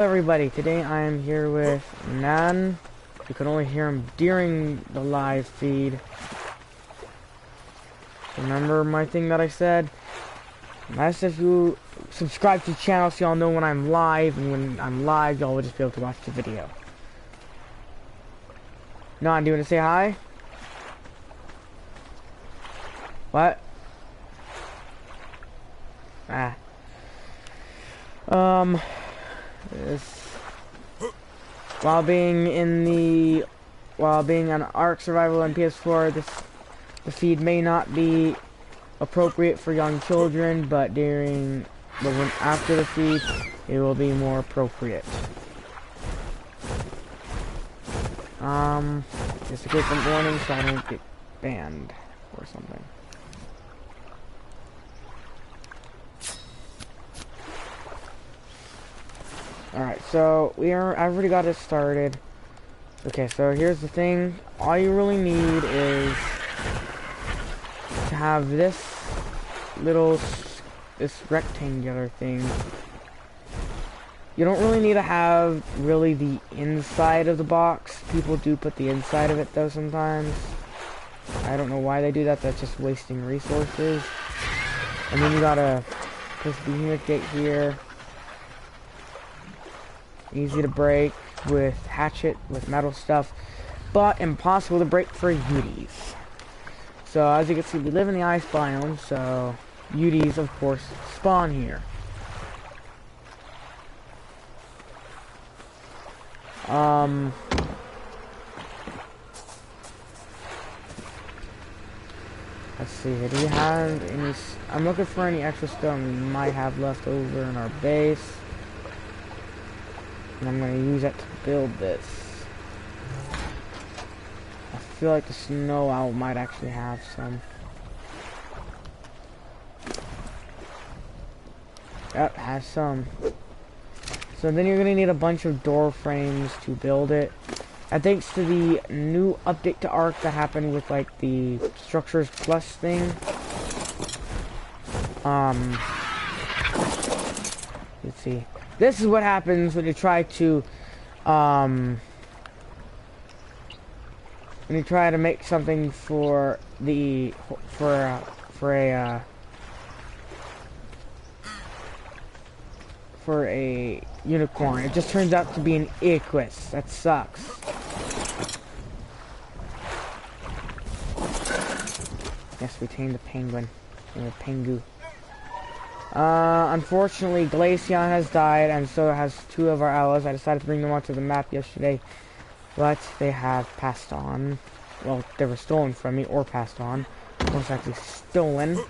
Everybody, today I am here with Nan. You can only hear him during the live feed. Remember my thing that I said? That's if you subscribe to the channel so y'all know when I'm live, and when I'm live y'all will just be able to watch the video. Nan, do you want to say hi? What? This, while being on Ark Survival on PS4, the feed may not be appropriate for young children, but after the feed, it will be more appropriate. Just a quick warning so I don't get banned or something. Alright, so I've already got it started. Okay, so here's the thing. All you really need is to have this rectangular thing. You don't really need to have the inside of the box. People do put the inside of it though sometimes. I don't know why they do that. That's just wasting resources. And then you gotta push the unit gate here. Easy to break with hatchet, with metal stuff, but impossible to break for UDs. So as you can see, we live in the ice biome, so UDs of course spawn here. Let's see, do you have any... I'm looking for any extra stone we might have left over in our base. And I'm going to use it to build this. I feel like the snow owl might actually have some. Yep, has some. So then you're going to need a bunch of door frames to build it. And thanks to the new update to Ark that happened with like the Structures Plus thing. Let's see. This is what happens when you try to make something for a unicorn. It just turns out to be an Equus. That sucks. Yes, we tamed the penguin and the pengu. Unfortunately, Glaceon has died, and so has two of our allies. I decided to bring them onto the map yesterday, but they have passed on. Well, they were stolen from me, or passed on. Most likely stolen.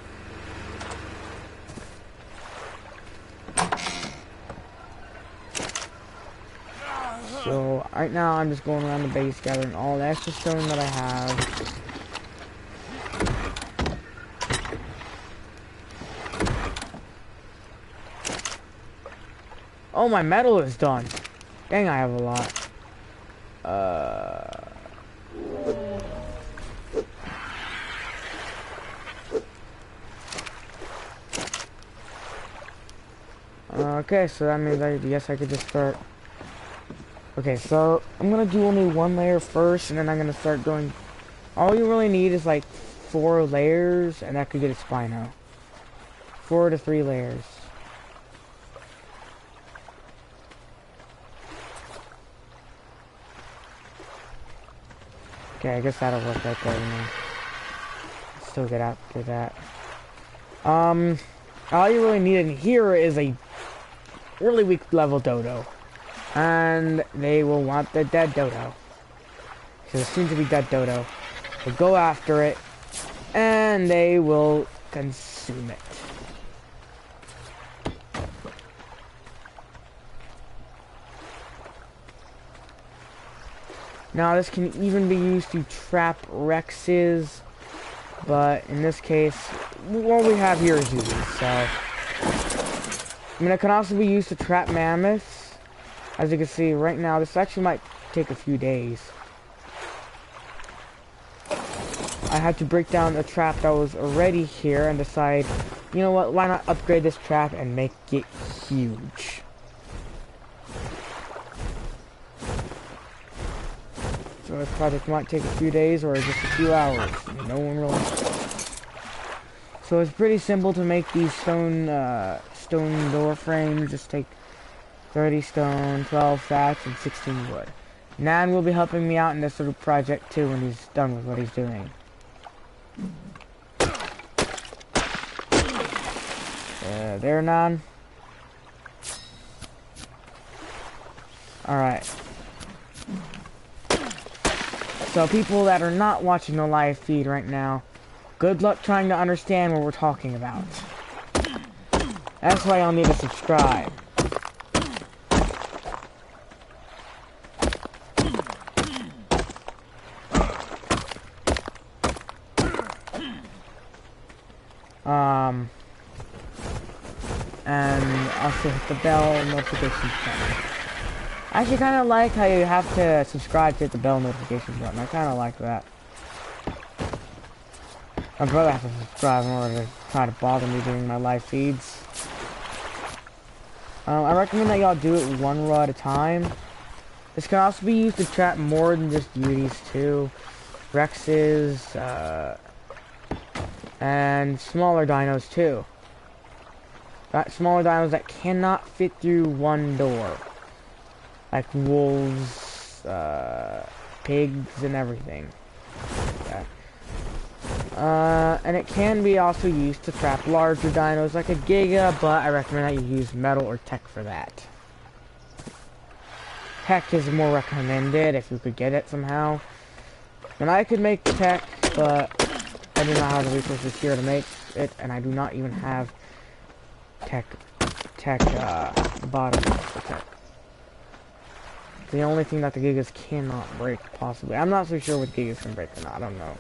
So, right now, I'm just going around the base, gathering all the extra stone that I have. Oh, my metal is done. Dang, I have a lot. Okay, so that means I guess I could just start. Okay, so I'm gonna do only one layer first, and then I'm gonna start going. All you really need is like 4 layers, and that could get a Spino. 4 to 3 layers. Okay, I guess that'll work right there, you know. Still get after that. All you really need in here is a really weak level dodo. And they will want the dead dodo. Because it seems to be dead dodo. They'll go after it, and they will consume it. Now this can even be used to trap Rexes, but in this case, what we have here is UDs, so... I mean, it can also be used to trap mammoths. As you can see right now, this actually might take a few days. I had to break down a trap that was already here and decide, you know what, why not upgrade this trap and make it huge. So this project might take a few days or just a few hours. No one really knows. So it's pretty simple to make these stone door frames. Just take 30 stone, 12 thatch, and 16 wood. Nan will be helping me out in this little project too when he's done with what he's doing. There, Nan. Alright. So people that are not watching the live feed right now, good luck trying to understand what we're talking about. That's why y'all need to subscribe. And also hit the bell notification button. I actually kind of like how you have to subscribe to hit the bell notification button. I kind of like that. My brother has to subscribe in order to try to bother me during my live feeds. I recommend that y'all do it one row at a time. This can also be used to trap more than just beauties too. Rexes, and smaller dinos too. Smaller dinos that cannot fit through one door. Like wolves, pigs, and everything. And it can be also used to trap larger dinos like a Giga, but I recommend that you use metal or tech for that. Tech is more recommended if you could get it somehow. And I could make tech, but I do not have the resources here to make it, and I do not even have the bottom for tech. The only thing that the Gigas cannot break, possibly. I'm not so sure what Gigas can break or not, I don't know.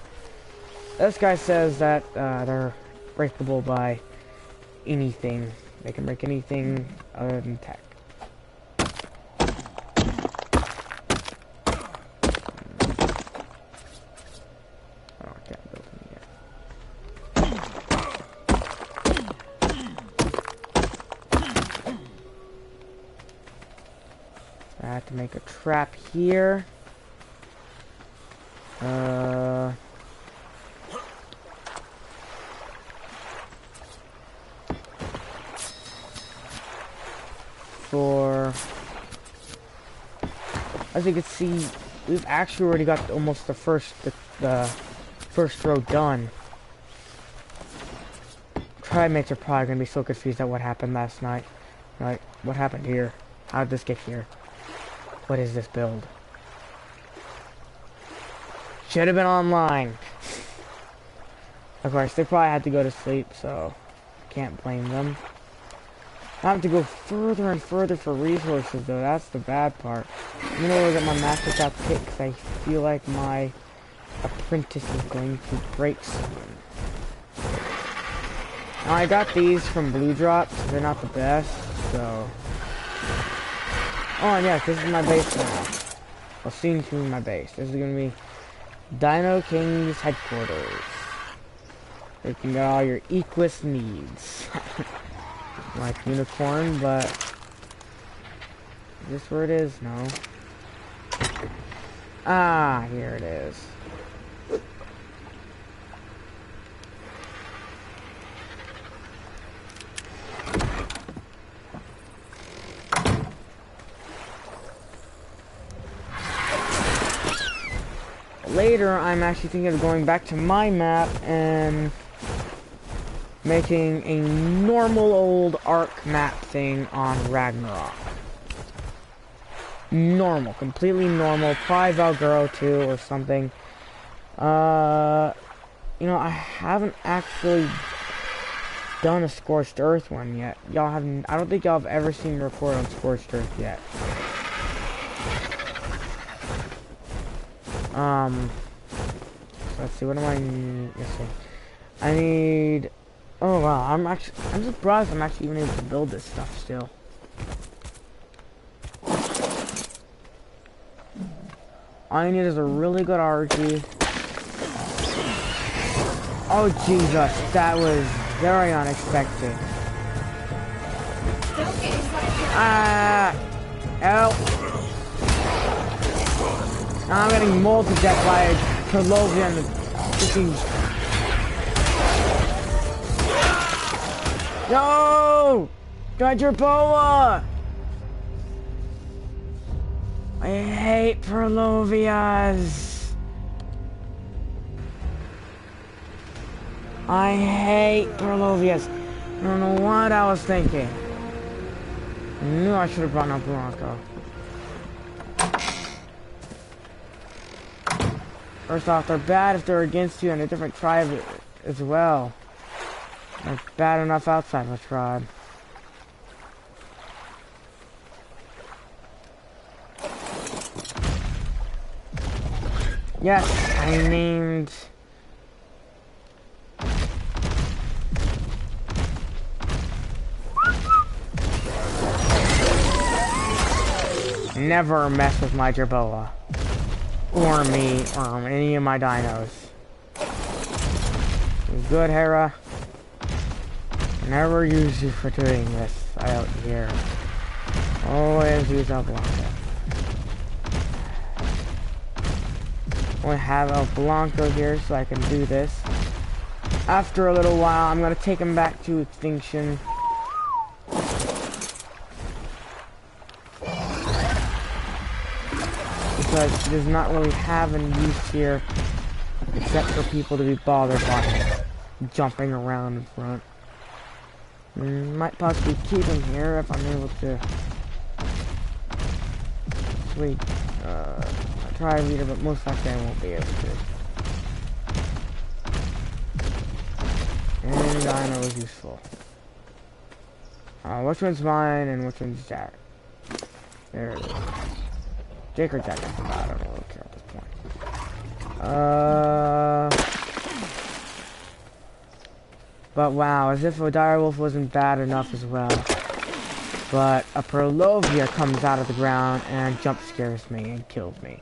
This guy says that they're breakable by anything. They can break anything other than tech. I have to make a trap here. As you can see, we've actually already got almost the first row done. Trimates are probably gonna be so confused at what happened last night. Like, what happened here? How did this get here? What is this build? Should have been online. Of course, they probably had to go to sleep, so can't blame them. I have to go further and further for resources, though. That's the bad part. I'm gonna look at my master shop kit because I feel like my apprentice is going to break soon. Now, I got these from Blue Drops. They're not the best, so. Oh, and yes, this is my base now. Well, soon to be my base. This is gonna be Dino King's headquarters. You can get all your Equus needs. Like unicorn, but is this where it is? No. Ah, here it is. Later, I'm actually thinking of going back to my map and making a normal old Ark map thing on Ragnarok. Normal, completely normal. Probably Valguro too or something. You know, I haven't actually done a Scorched Earth one yet. Y'all haven't. I don't think y'all have ever seen me record on Scorched Earth yet. So let's see. What do I need? Let's see. I need. Oh wow, I'm surprised I'm actually even able to build this stuff still. All I need is a really good RG. Oh Jesus, that was very unexpected. Ah, help! Now I'm getting multi-decked by Prolovia and the freaking... No! Got your boa! I hate Prolovias. I hate Prolovias. I don't know what I was thinking. I knew I should have brought up Blanco. First off, they're bad if they're against you in a different tribe as well. They're bad enough outside of a tribe. Yes, I named... Never mess with my Jerboa. Or me, or any of my dinos. Good, Hera. Never use you for doing this out here. Always use El Blanco. I have El Blanco here so I can do this. After a little while, I'm going to take him back to extinction. Because he does not really have any use here, except for people to be bothered by him jumping around in front. Might possibly keep him here if I'm able to. Sweet. Try a leader, but most likely I won't be able to. And Dino is useful. Which one's mine and which one's Jack? There it is. Jake or Jack, I forgot. I don't really care at this point. But wow, as if a direwolf wasn't bad enough as well. But a Prolovia comes out of the ground and jump scares me and kills me.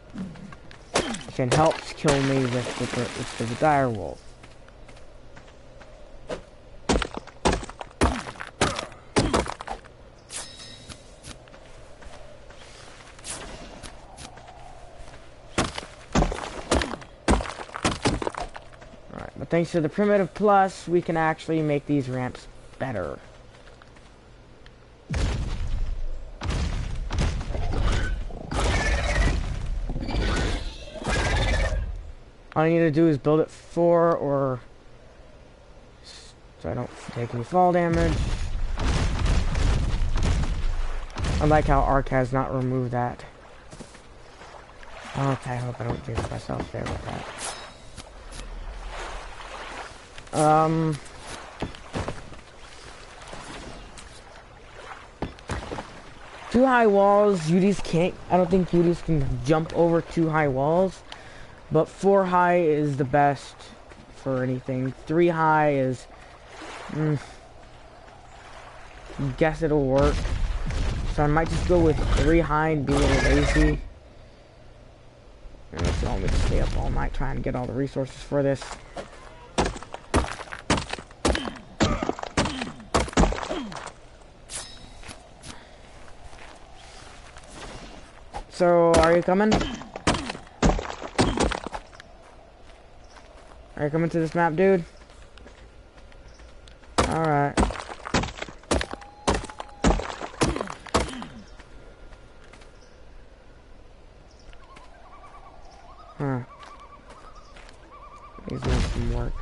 And helps kill me with the direwolf. Alright, but thanks to the Primitive Plus, we can actually make these ramps better. All I need to do is build it 4 or so I don't take any fall damage. I like how Ark has not removed that. Okay, I hope I don't jinx myself there with that. Two high walls, UDs can't, I don't think UDs can jump over 2 high walls. But 4 high is the best for anything. 3 high is... guess it'll work. So I might just go with 3 high and be a little lazy. Unless you want me to stay up all night trying to get all the resources for this. So, are you coming? Are you coming to this map, dude? Alright. Huh. He's doing some work.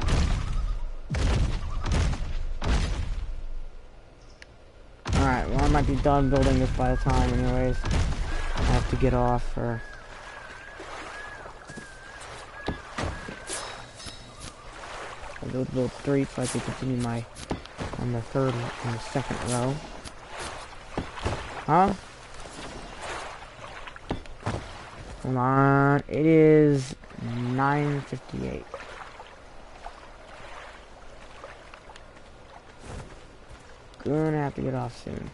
Alright, well I might be done building this by the time anyways. I have to get off or... I'll build 3 so I can continue my on the 2nd row. Huh? Hold on. It is 9:58. Gonna have to get off soon.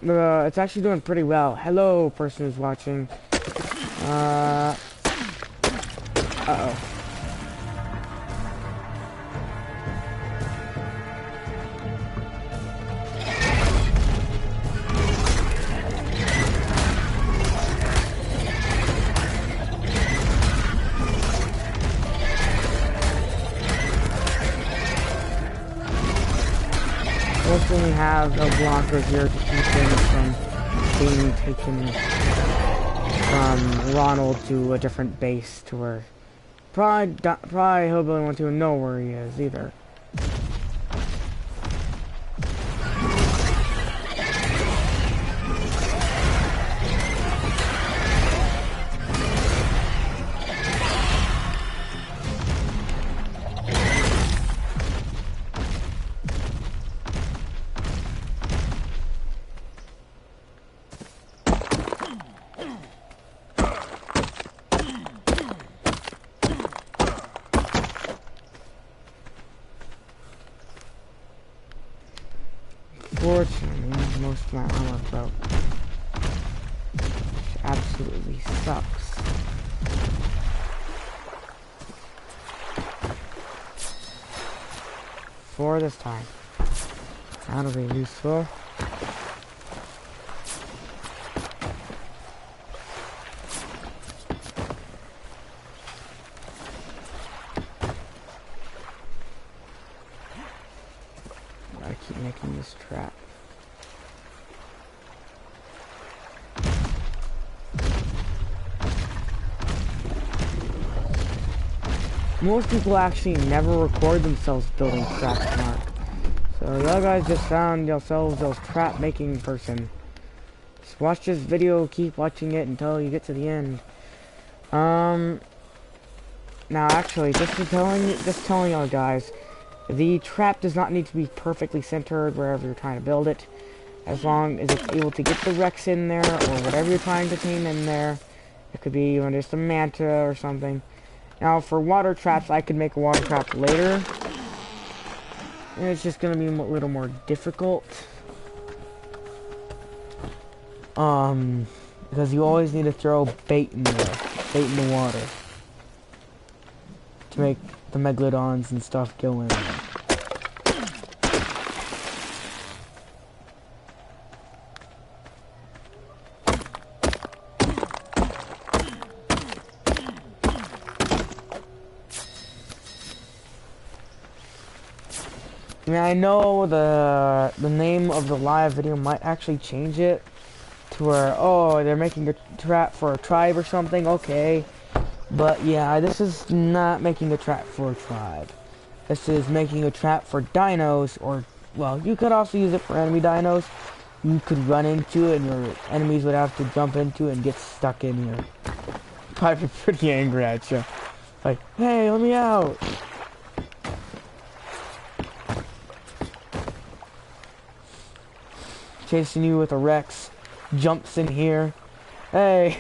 it's actually doing pretty well. Hello, person who's watching. Uh-oh. Fortunately, we have no blockers here to keep things from being taken from Ronald to a different base to where probably Hillbilly 1 2 know where he is either. Fortunately, most of my armor broke, which absolutely sucks. For this time, that'll be useful. Gotta keep making this trap. Most people actually never record themselves building traps, Mark. So y'all guys just found yourselves those trap making person. Just watch this video, keep watching it until you get to the end. Now actually, just telling y'all guys, the trap does not need to be perfectly centered wherever you're trying to build it. As long as it's able to get the Rex in there, or whatever you're trying to tame in there. It could be even just a manta or something. Now, for water traps, I could make a water trap later. And it's just gonna be a little more difficult. Because you always need to throw bait in there. Bait in the water. To make the megalodons and stuff go in there. I mean, I know the name of the live video might actually change it to where, oh, they're making a trap for a tribe or something, okay. But yeah, this is not making a trap for a tribe. This is making a trap for dinos, or, well, you could also use it for enemy dinos. You could run into it and your enemies would have to jump into it and get stuck in here. Probably be pretty angry at you. Like, hey, let me out! Chasing you with a Rex, jumps in here. Hey!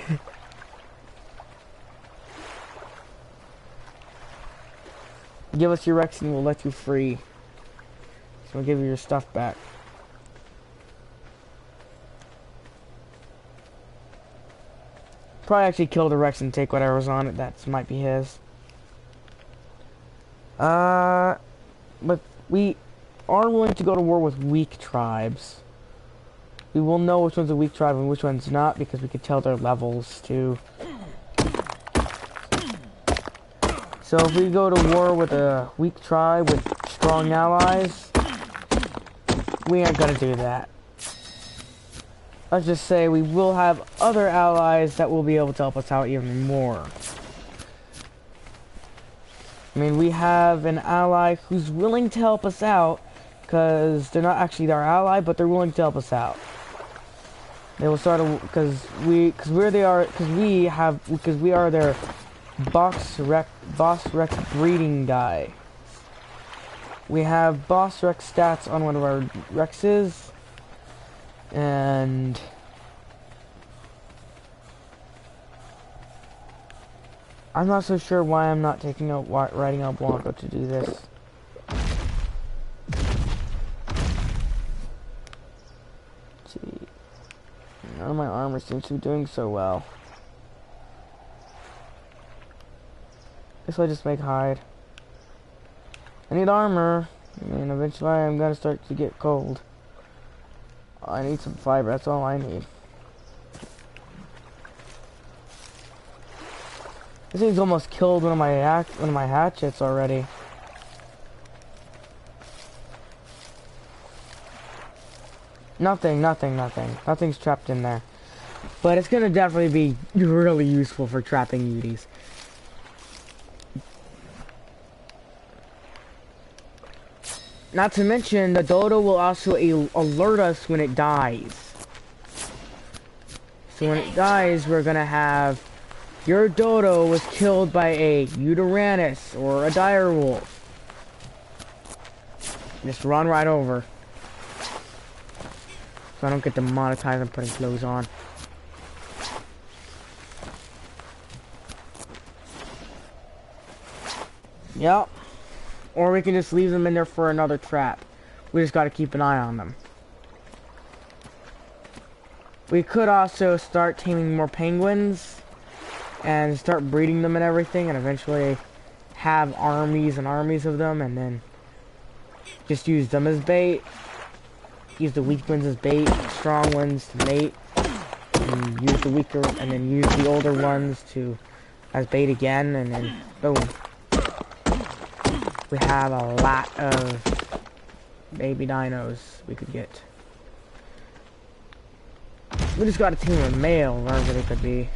Give us your Rex and we'll let you free. So we'll give you your stuff back. Probably actually kill the Rex and take whatever's on it. That might be his. But we are willing to go to war with weak tribes. We will know which one's a weak tribe and which one's not because we could tell their levels too. So if we go to war with a weak tribe with strong allies, we aren't gonna do that. Let's just say we will have other allies that will be able to help us out even more. I mean, we have an ally who's willing to help us out because they're not actually our ally, but they're willing to help us out. They will start because we are their boss Rex breeding guy. We have boss Rex stats on one of our Rexes, and I'm not so sure why I'm not riding out Blanco to do this. Let's see. None of my armor seems to be doing so well. Guess I just make hide. I need armor. I mean, eventually I'm gonna start to get cold. I need some fiber, that's all I need. This thing's almost killed one of my hatchets already. Nothing's trapped in there. But it's gonna definitely be really useful for trapping Uties. Not to mention, the dodo will also alert us when it dies. So when it dies, we're gonna have, your dodo was killed by a Yutyrannus or a direwolf. Just run right over. So I don't get demonetized and putting clothes on. Yep. Or we can just leave them in there for another trap. We just gotta keep an eye on them. We could also start taming more penguins and start breeding them and everything, and eventually have armies and armies of them, and then just use them as bait. Use the weak ones as bait, strong ones to mate, and use the weaker, and then use the older ones to as bait again, and then boom. We have a lot of baby dinos we could get. We just got a team of male, wherever they could be.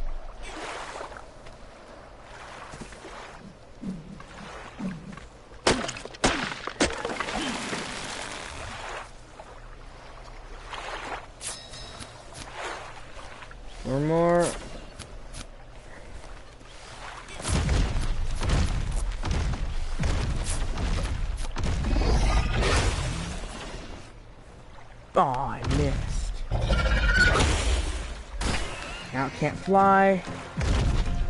Or more. Oh, I missed. Now it can't fly.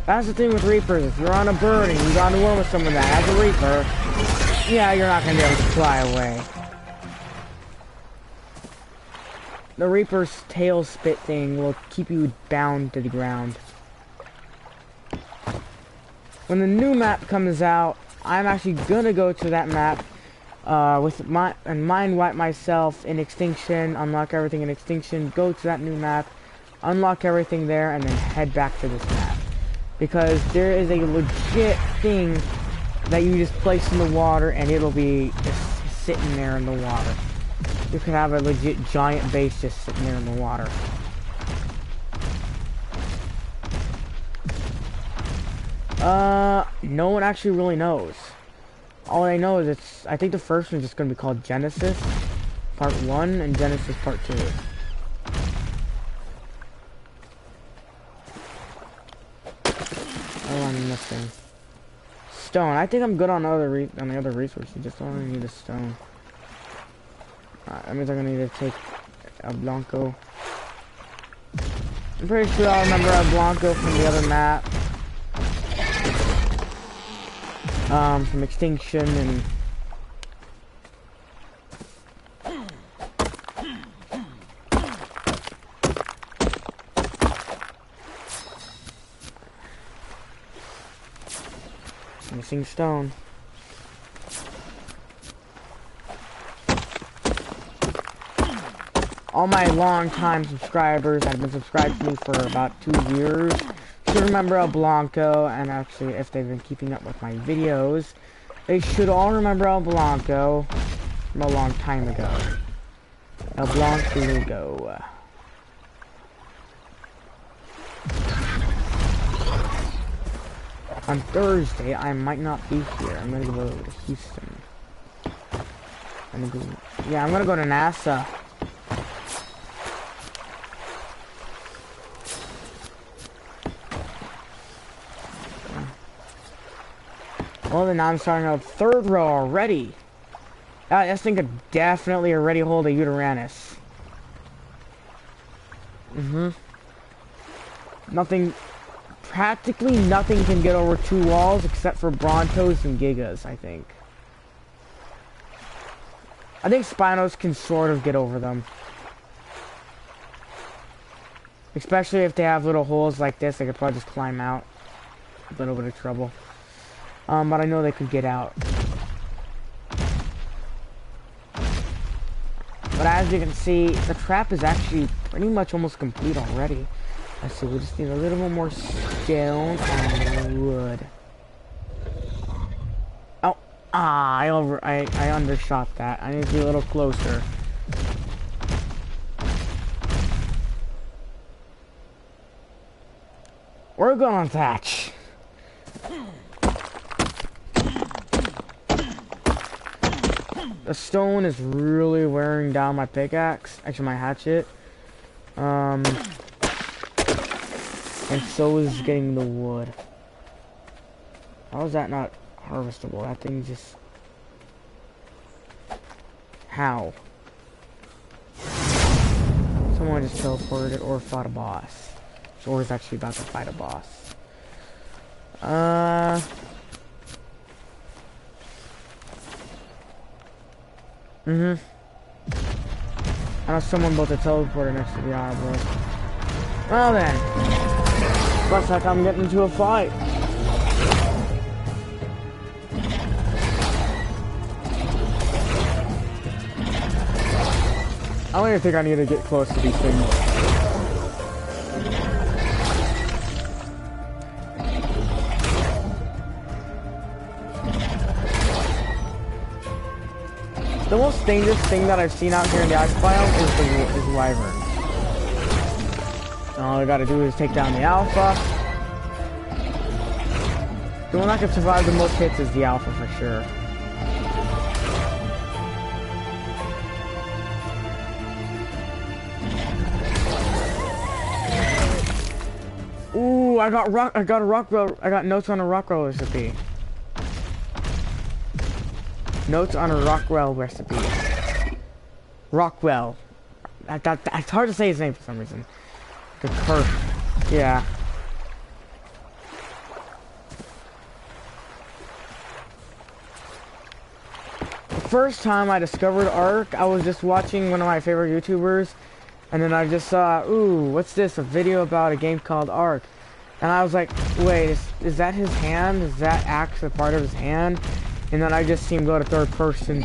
That's the thing with Reapers. If you're on a bird and you got in a war with someone that has a Reaper, yeah, you're not going to be able to fly away. The Reaper's tail spit thing will keep you bound to the ground. When the new map comes out, I'm actually going to go to that map mind wipe myself in Extinction, unlock everything in Extinction, go to that new map, unlock everything there, and then head back to this map. Because there is a legit thing that you just place in the water and it'll be just sitting there in the water. You could have a legit giant base just sitting there in the water. No one actually really knows. All I know is I think the first one's just gonna be called Genesis Part 1 and Genesis Part 2. Oh, I'm missing stone. I think I'm good on the other resources. Just only need a stone. That means I'm gonna need to take a Blanco. I'm pretty sure I'll remember a Blanco from the other map. From Extinction and... missing stone. All my long-time subscribers that have been subscribed to me for about 2 years should remember El Blanco, and actually, if they've been keeping up with my videos, they should all remember El Blanco from a long time ago. El Blanco. On Thursday, I might not be here. I'm gonna go to Houston. I'm gonna go to NASA. Well, then now I'm starting out third row already. This thing could definitely already hold a Yutyrannus. Practically nothing can get over 2 walls except for Brontos and Gigas, I think. I think Spinos can sort of get over them. Especially if they have little holes like this, they could probably just climb out. A little bit of trouble. But I know they could get out. But as you can see, the trap is actually pretty much almost complete already. Let's see, we just need a little bit more stone and wood. Oh, I undershot that. I need to be a little closer. We're gonna attach. The stone is really wearing down my pickaxe, actually my hatchet. And so is getting the wood. How is that not harvestable? That thing just... How? Someone just teleported or fought a boss. Or is actually about to fight a boss. I know someone built a teleporter next to the obelisk. Well then. Looks like I'm getting into a fight. I don't even think I need to get close to these things. The most dangerous thing that I've seen out here in the ice biome is wyverns. All I gotta do is take down the alpha. The one that can survive the most hits is the alpha for sure. Ooh, I got notes on a Rockwell recipe. Notes on a Rockwell recipe. Rockwell. It's hard to say his name for some reason. The curse. Yeah. The first time I discovered Ark, I was just watching one of my favorite YouTubers, and then I just saw, ooh, what's this? A video about a game called Ark. And I was like, wait, is that his hand? Is that axe a part of his hand? And then I just see him go to third person.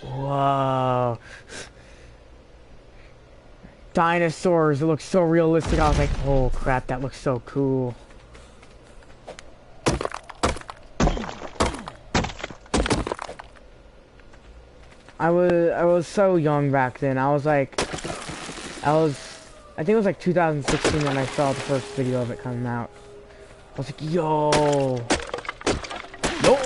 Whoa. Dinosaurs, it looks so realistic. I was like, oh crap, that looks so cool. I was so young back then. I think it was like 2016 when I saw the first video of it coming out. I was like, yo. No!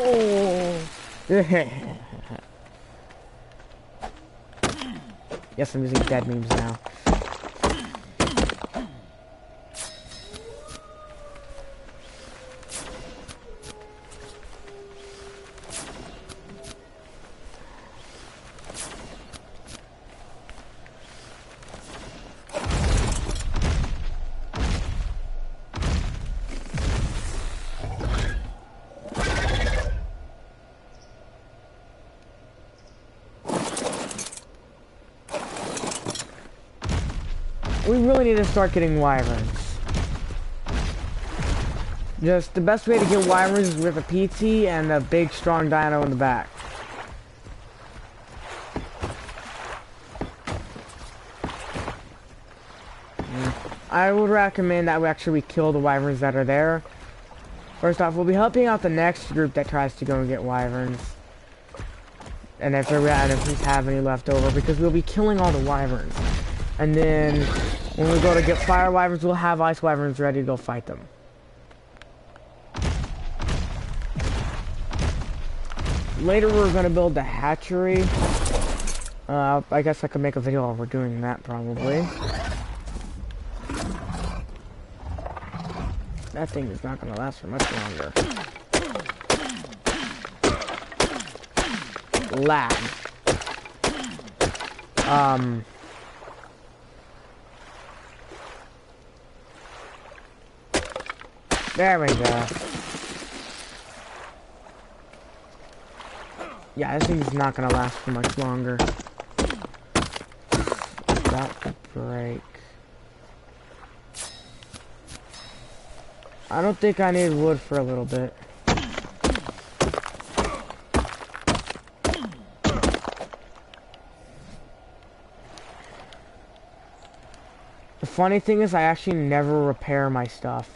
Yes, I'm using dead memes now. We really need to start getting wyverns. Just the best way to get wyverns is with a PT and a big strong dino in the back. I would recommend that we actually kill the wyverns that are there. First off, we'll be helping out the next group that tries to go and get wyverns. And if we have any left over, because we'll be killing all the wyverns. And then, when we go to get fire wyverns, we'll have ice wyverns ready to go fight them. Later, we're going to build the hatchery. I guess I could make a video while we're doing that, probably. That thing is not going to last for much longer. Lag. There we go. Yeah, this thing's not gonna last for much longer. That could break. I don't think I need wood for a little bit. The funny thing is I actually never repair my stuff.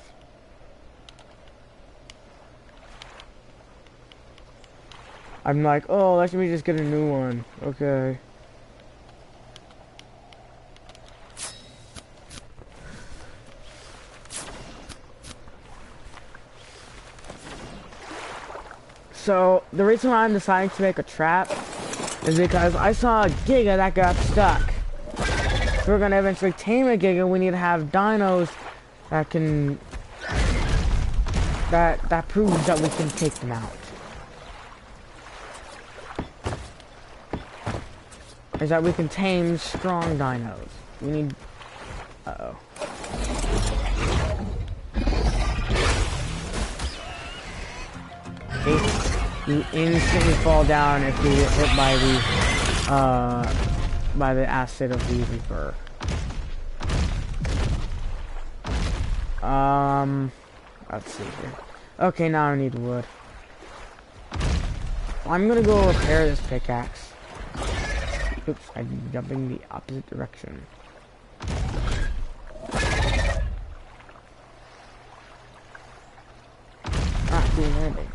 I'm like, oh, let me just get a new one. Okay. So, the reason why I'm deciding to make a trap is because I saw a Giga that got stuck. If we're gonna eventually tame a Giga, we need to have dinos that can... That proves that we can take them out. Is that we can tame strong dinos. We need... Uh-oh. You instantly fall down if you get hit by the acid of the Reaper. Let's see here. Okay, now I need wood. I'm gonna go repair this pickaxe. Oops, I'm jumping the opposite direction. Doing landing.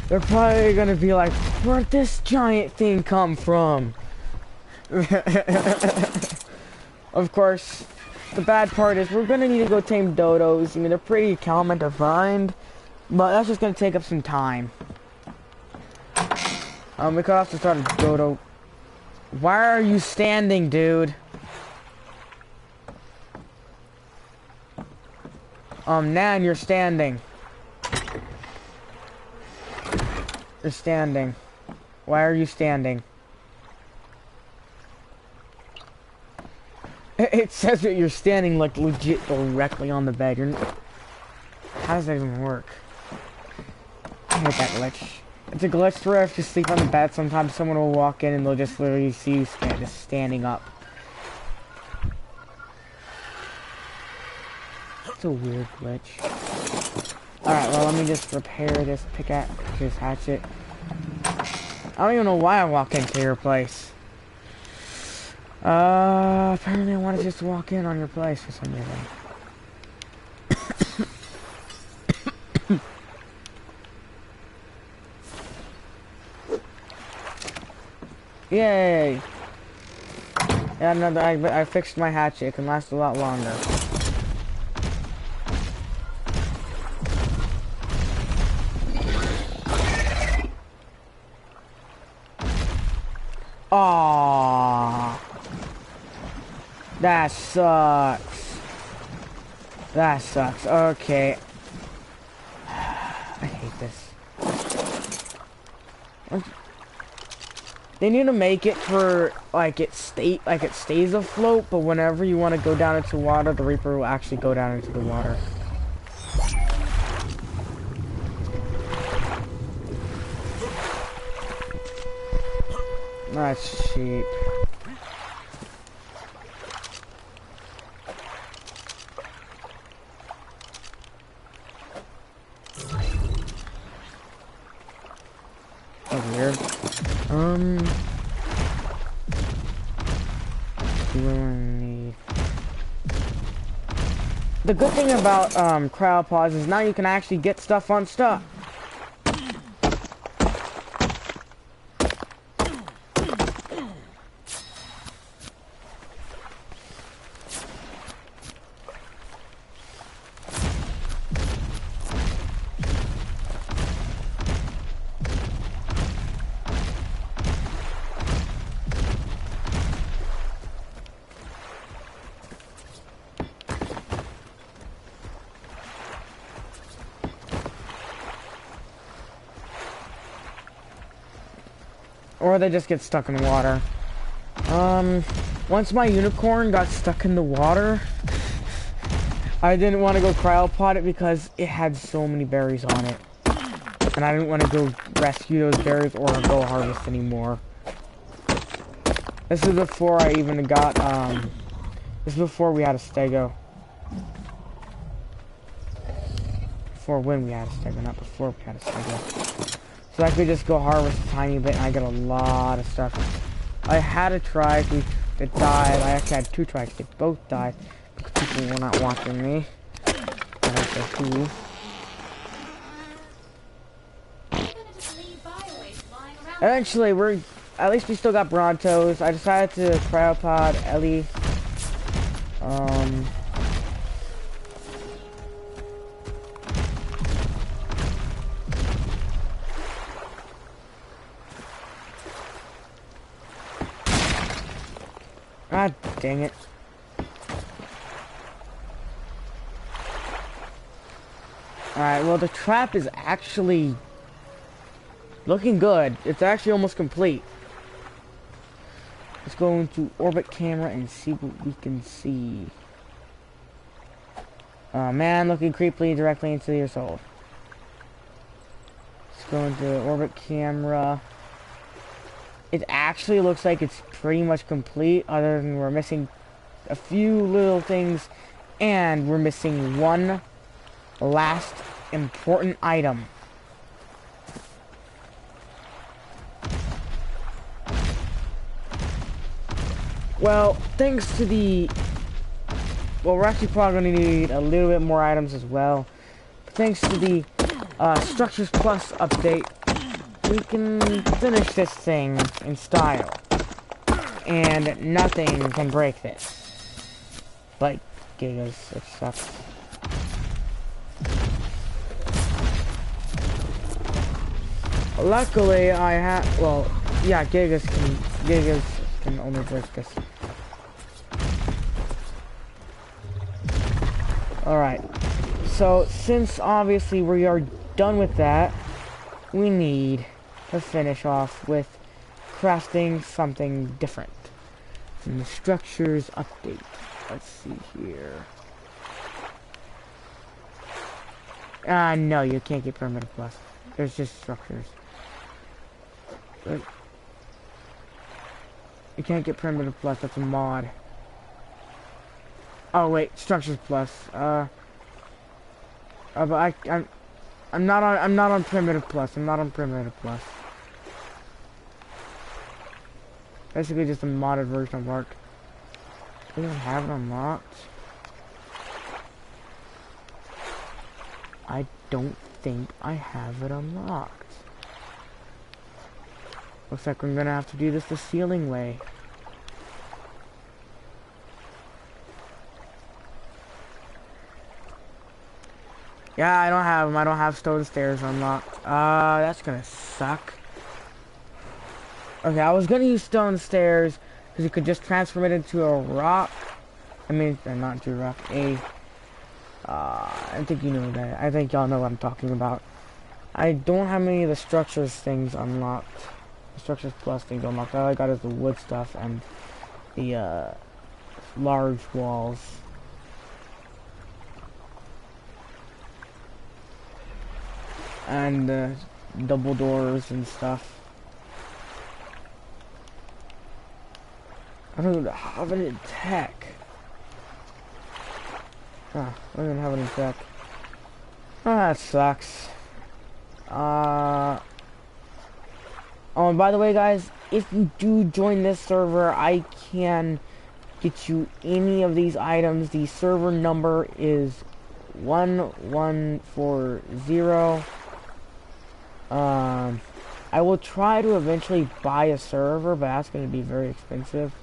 They're probably gonna be like, where'd this giant thing come from? Of course, the bad part is we're gonna need to go tame dodos. I mean, they're pretty common to find, but that's just gonna take up some time. We could have to start a dodo. Why are you standing, dude? Nan, you're standing. You're standing. Why are you standing? It says that you're standing like legit directly on the bed. How does that even work? I hate that glitch. It's a glitch where if you sleep on the bed, sometimes someone will walk in and they'll just literally see you just standing up. It's a weird glitch. Alright, well, let me just repair this pickaxe, this hatchet. I don't even know why I walk into your place. Apparently I want to just walk in on your place for some reason. Yay! Yeah, no, I fixed my hatchet. It can last a lot longer. Aww. That sucks. That sucks. Okay. I hate this. They need to make it for like it stays afloat, but whenever you want to go down into water, the Reaper will actually go down into the water. That's cheap. That's weird. What do I need? The good thing about cryopods is now you can actually get stuff unstuck. Or they just get stuck in water. Once my unicorn got stuck in the water, I didn't want to go cryopod it because it had so many berries on it. And I didn't want to go rescue those berries or go harvest anymore. This is before I even got, this is before we had a stego. before when we had a stego, not before we had a stego. So I could just go harvest a tiny bit and I get a lot of stuff. I had a trike, it died. I actually had 2 trikes, they both died because people were not watching me. I don't know who. Eventually, at least we still got Brontos. I decided to cryopod Ellie. God dang it. Alright, well the trap is actually looking good. It's actually almost complete. Let's go into orbit camera and see what we can see. Oh man, looking creepily directly into your soul. Let's go into orbit camera. It actually looks like it's pretty much complete, other than we're missing a few little things, and we're missing one last important item. Well, thanks to the... Well, we're actually probably going to need a little bit more items as well. But thanks to the Structures Plus update, we can finish this thing in style. And nothing can break this. Like Gigas, it sucks. Luckily, I have... Well, yeah, Gigas can only break this. Alright. So, since obviously we are done with that, we need to finish off with crafting something different. In the structures update. Let's see here. No, you can't get primitive plus. There's just structures. But you can't get primitive plus, that's a mod. Oh wait, structures plus. But I'm not on primitive plus. I'm not on primitive plus. Basically just a modded version of Ark. Do I even have it unlocked? I don't think I have it unlocked. Looks like I'm gonna have to do this the ceiling way. Yeah, I don't have them. I don't have stone stairs unlocked. That's gonna suck. Okay, I was gonna use stone stairs because you could just transform it into a rock. I mean, not into a rock. I think you know that. I think y'all know what I'm talking about. I don't have any of the structures things unlocked. The structures plus things unlocked. All I got is the wood stuff and the large walls. And double doors and stuff. I don't even have it in tech. I don't even have it in tech. Oh, that sucks. Oh, and by the way, guys, if you do join this server, I can get you any of these items. The server number is 1140. I will try to eventually buy a server, but that's going to be very expensive.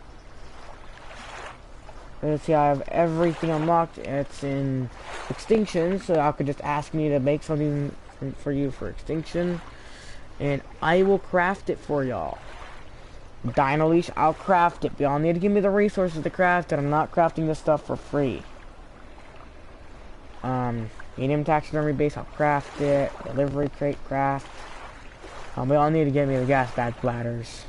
Let's see, I have everything unlocked. It's in Extinction, so I could just ask me to make something for you for Extinction, and I will craft it for y'all. Dino Leash, I'll craft it, but y'all need to give me the resources to craft it. I'm not crafting this stuff for free. Medium taxidermy base, I'll craft it. Delivery crate, craft. But y'all need to give me the gas bag bladders.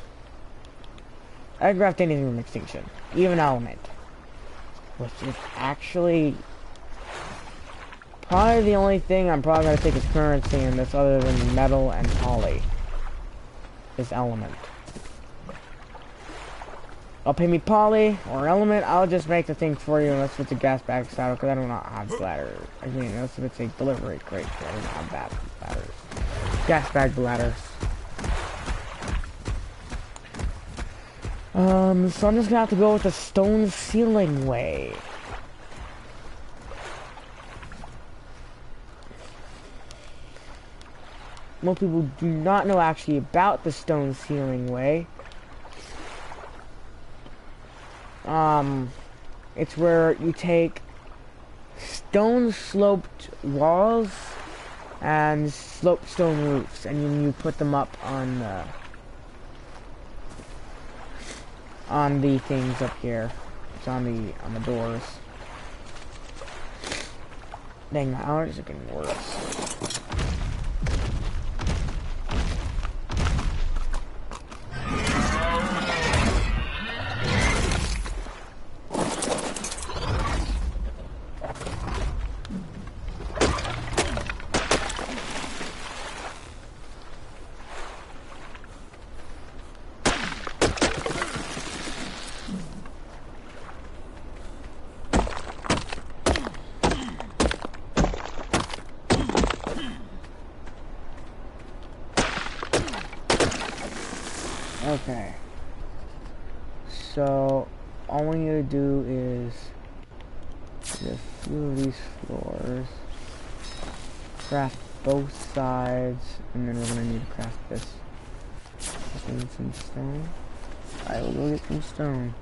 I can craft anything from Extinction, even Element, which is actually probably the only thing I'm probably going to take as currency in this other than metal and poly is Element. I'll pay me poly or element. I'll just make the thing for you unless it's a gas bag saddle, because I do not have bladders. I mean, unless it's a delivery crate, I don't have that bladders. Gas bag bladders. So I'm just gonna have to go with the stone ceiling way. Most people do not know actually about the stone ceiling way. It's where you take stone sloped walls and sloped stone roofs, and then you put them up on the things up here. It's on the doors. Dang, my allergies are getting worse. Okay, so all we need to do is get a few of these floors, craft both sides, and then we're gonna need to craft this. Just need some stone. I will go get some stone.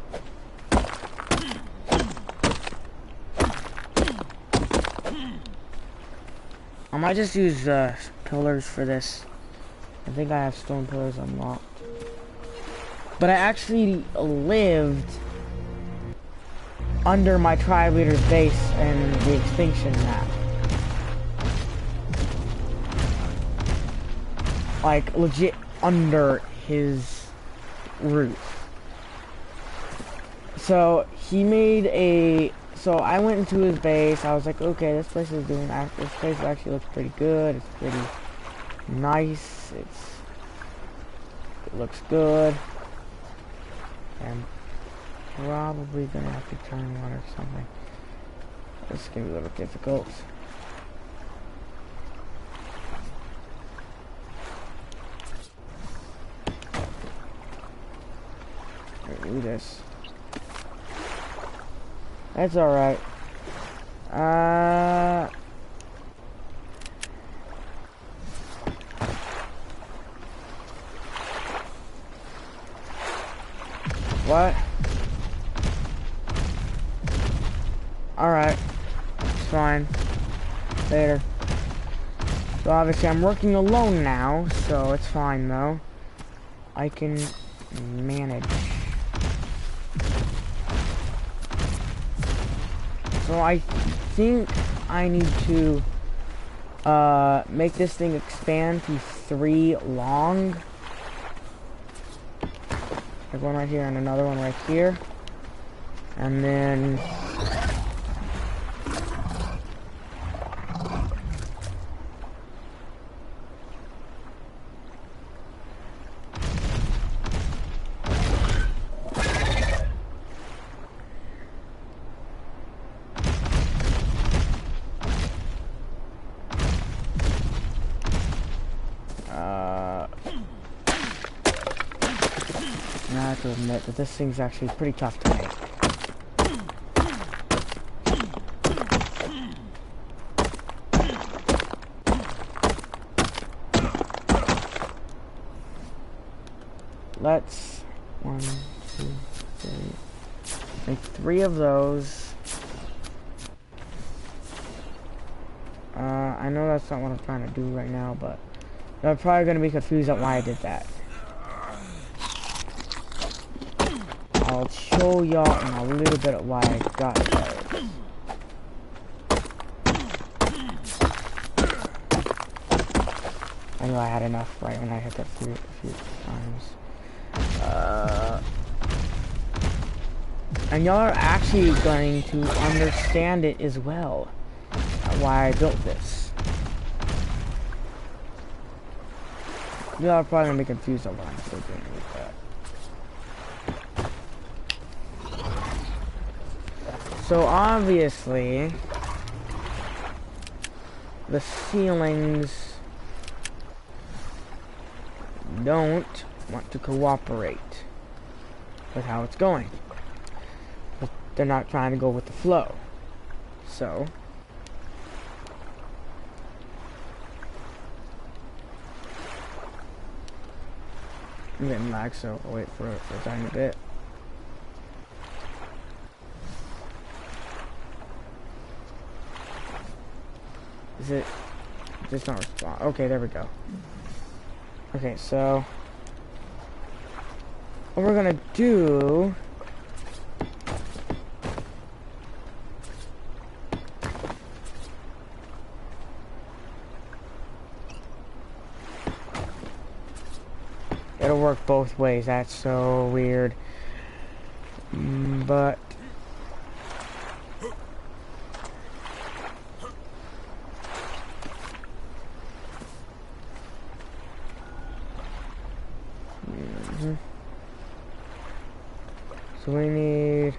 I might just use pillars for this. I think I have stone pillars unlocked. But I actually lived under my tribe leader's base in the extinction map. Like, legit under his roof. So, he made a... So, I went into his base. I was like, okay, this place actually looks pretty good. It's pretty nice. It looks good. I'm probably gonna have to turn one or something. This is gonna be a little difficult. Do this. That's alright. What? Alright. It's fine. Later. So obviously I'm working alone now, so it's fine though. I can manage. So I think I need to make this thing expand to 3 long. There's one right here and another one right here. And then... I have to admit that this thing's actually pretty tough to make. Let's 1, 2, 3 make 3 of those. I know that's not what I'm trying to do right now, but you're probably going to be confused at why I did that. I'll show y'all in a little bit of why I got those. I knew I had enough right when I hit that a few times. And y'all are actually going to understand it as well, why I built this. Y'all are probably going to be confused on what I'm still doing with that. So obviously, the ceilings don't want to cooperate with how it's going. But they're not trying to go with the flow. So I'm getting lag, so I'll wait for a tiny bit. Is it just not respond? Okay, there we go. Okay, so what we're gonna do it'll work both ways. That's so weird. But so we need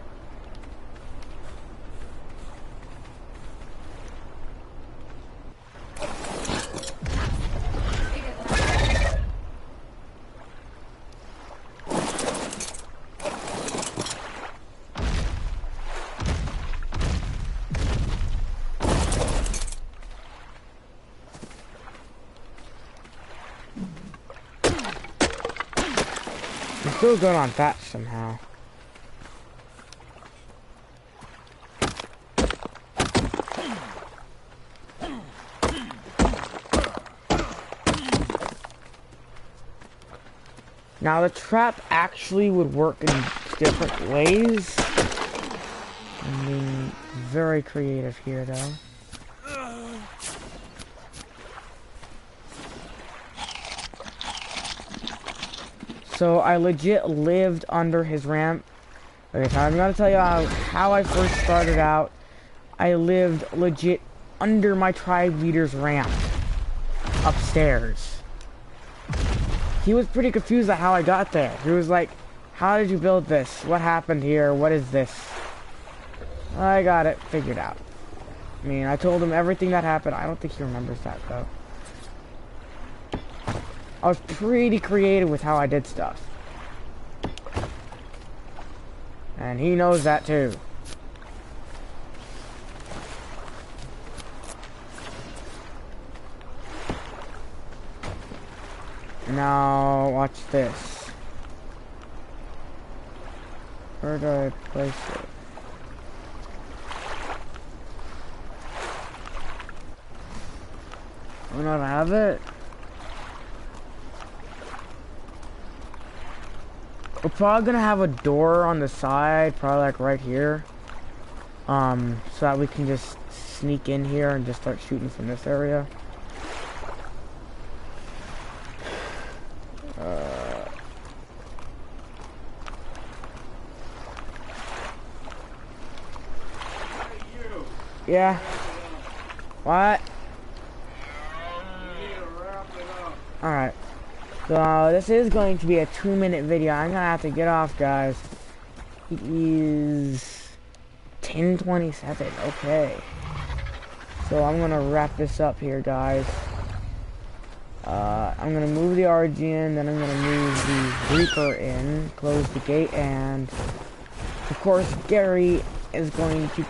still good on that somehow. Now the trap actually would work in different ways. I'm being very creative here though. So I legit lived under his ramp. Okay, so I'm gonna tell you how I first started out. I lived legit under my tribe leader's ramp. Upstairs. He was pretty confused at how I got there. He was like, how did you build this? What happened here? What is this? I got it figured out. I mean, I told him everything that happened. I don't think he remembers that though. I was pretty creative with how I did stuff. And he knows that too. Now, watch this. Where do I place it? I don't have it. We're probably gonna have a door on the side, probably like right here. So that we can just sneak in here and just start shooting from this area. Yeah. What? Alright. So this is going to be a 2-minute video. I'm gonna have to get off, guys. It is 10:27. Okay. So I'm gonna wrap this up here, guys. I'm gonna move the RG in, then I'm gonna move the Reaper in, close the gate, and of course Gary is going to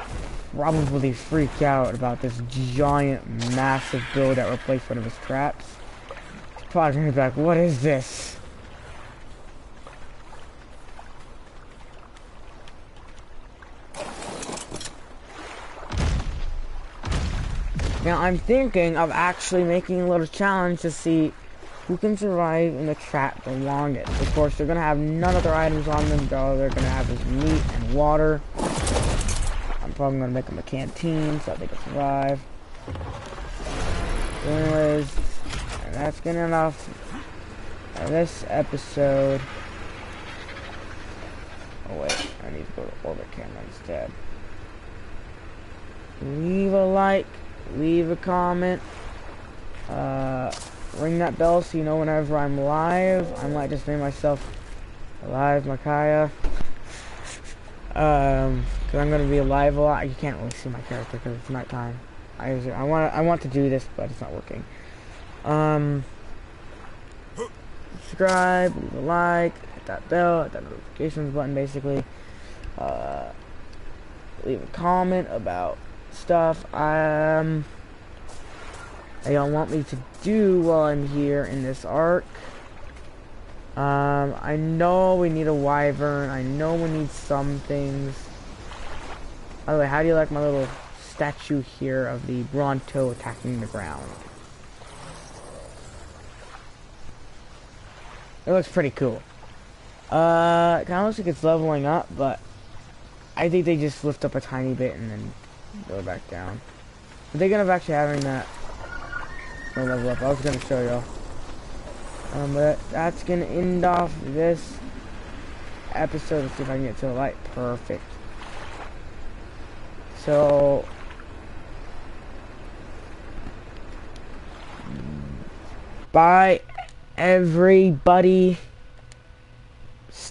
probably freak out about this giant, massive build that replaced one of his traps. He's probably gonna be like, what is this? Now I'm thinking of actually making a little challenge to see who can survive in the trap the longest. Of course, they're gonna have none other items on them, though. They're gonna have his meat and water. I'm probably gonna make them a canteen so that they can survive. Anyways, that's good enough for this episode. Oh wait, I need to go to orbit camera instead. Leave a like, leave a comment, ring that bell so you know whenever I'm live. I might just name myself Live Micaiah. Because I'm gonna be alive a lot. You can't really see my character because it's nighttime. I want to do this, but it's not working. Subscribe, leave a like, hit that bell, hit that notifications button, basically. Leave a comment about stuff that y'all want me to do while I'm here in this arc. I know we need a wyvern. I know we need some things. By the way, how do you like my little statue here of the Bronto attacking the ground? It looks pretty cool. It kind of looks like it's leveling up, but I think they just lift up a tiny bit and then go back down. Are they gonna actually having that level up? I was gonna show y'all. But that's gonna end off this episode. Let's see if I can get to the light. Perfect. So, bye everybody.